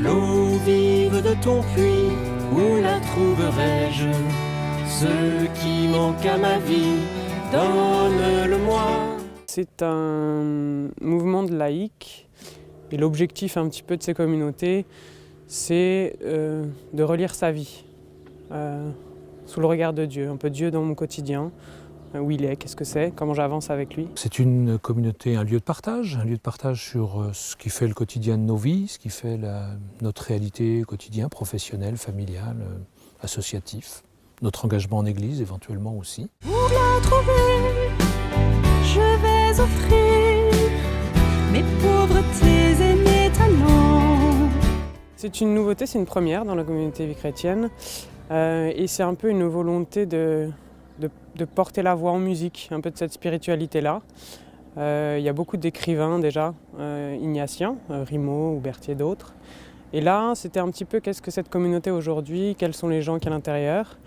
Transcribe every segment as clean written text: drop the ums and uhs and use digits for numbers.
L'eau vive de ton puits, où la trouverai-je? Ce qui manque à ma vie, donne-le-moi. C'est un mouvement de laïcs et l'objectif un petit peu de ces communautés, c'est de relire sa vie sous le regard de Dieu, un peu Dieu dans mon quotidien, où il est, qu'est-ce que c'est, comment j'avance avec lui. C'est une communauté, un lieu de partage sur ce qui fait le quotidien de nos vies, ce qui fait notre réalité quotidienne, professionnelle, familiale, associatif, notre engagement en église éventuellement aussi. Pour la trouver, je vais offrir mes pauvretés et mes talents. C'est une nouveauté, c'est une première dans la communauté vie chrétienne et c'est un peu une volonté de porter la voix en musique, un peu de cette spiritualité-là. Il y a beaucoup d'écrivains déjà, ignatiens, Rimaud ou Berthier d'autres. Et là, c'était un petit peu qu'est-ce que cette communauté aujourd'hui, quels sont les gens qui sont à l'intérieur,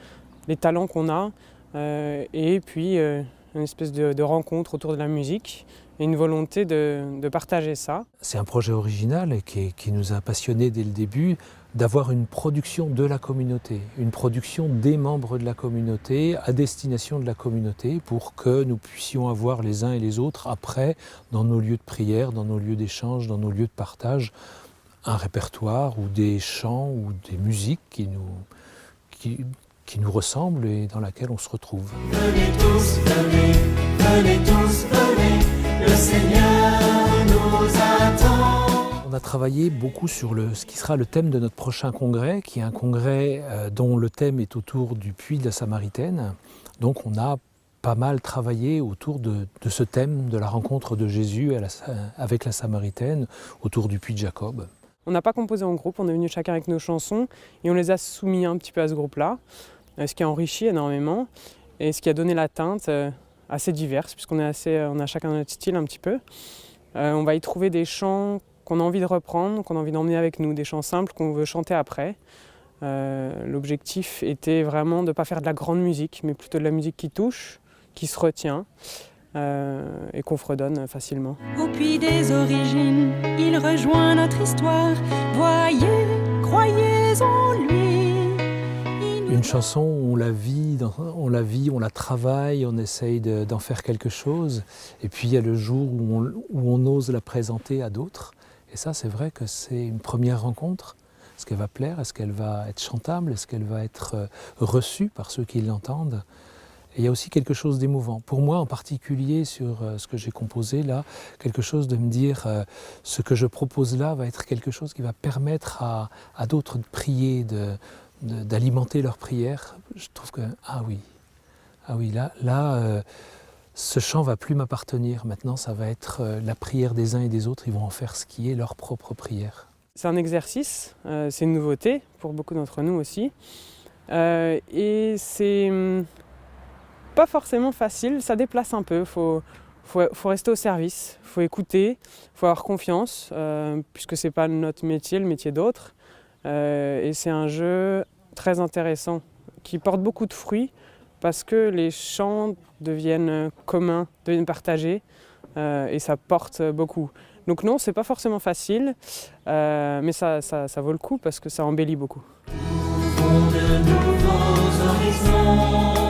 les talents qu'on a, et puis une espèce de rencontre autour de la musique et une volonté de partager ça. C'est un projet original et qui nous a passionnés dès le début, d'avoir une production de la communauté, une production des membres de la communauté à destination de la communauté pour que nous puissions avoir les uns et les autres après, dans nos lieux de prière, dans nos lieux d'échange, dans nos lieux de partage, un répertoire ou des chants ou des musiques qui nous ressemblent et dans laquelle on se retrouve. Venez tous, venez tous, venez, le Seigneur nous attend. On a travaillé beaucoup sur ce qui sera le thème de notre prochain congrès, qui est un congrès dont le thème est autour du puits de la Samaritaine. Donc on a pas mal travaillé autour de ce thème de la rencontre de Jésus avec la Samaritaine, autour du puits de Jacob. On n'a pas composé en groupe, on est venu chacun avec nos chansons et on les a soumis un petit peu à ce groupe-là, ce qui a enrichi énormément et ce qui a donné la teinte assez diverse, puisqu'on on a chacun notre style un petit peu. On va y trouver des chants qu'on a envie de reprendre, qu'on a envie d'emmener avec nous, des chants simples qu'on veut chanter après. L'objectif était vraiment de ne pas faire de la grande musique, mais plutôt de la musique qui touche, qui se retient et qu'on fredonne facilement. Au puits des origines, il rejoint notre histoire. Voyez, croyez en lui. Une chanson, on la vit, on la travaille, on essaye d'en faire quelque chose. Et puis il y a le jour où on ose la présenter à d'autres. Et ça, c'est vrai que c'est une première rencontre. Est-ce qu'elle va plaire? Est-ce qu'elle va être chantable? Est-ce qu'elle va être reçue par ceux qui l'entendent? Et il y a aussi quelque chose d'émouvant. Pour moi, en particulier, sur ce que j'ai composé là, quelque chose de me dire ce que je propose là va être quelque chose qui va permettre à d'autres de prier, d'alimenter leur prière. Je trouve que, ah oui, là ce chant va plus m'appartenir. Maintenant, ça va être la prière des uns et des autres. Ils vont en faire ce qui est leur propre prière. C'est un exercice, c'est une nouveauté pour beaucoup d'entre nous aussi. Et c'est pas forcément facile, ça déplace un peu. Faut rester au service, faut écouter, faut avoir confiance, puisque c'est pas notre métier, le métier d'autres. Et c'est un jeu très intéressant, qui porte beaucoup de fruits, parce que les chants deviennent communs, deviennent partagés, et ça porte beaucoup. Donc non, c'est pas forcément facile, mais ça vaut le coup parce que ça embellit beaucoup. Ouvrons de nouveaux horizons.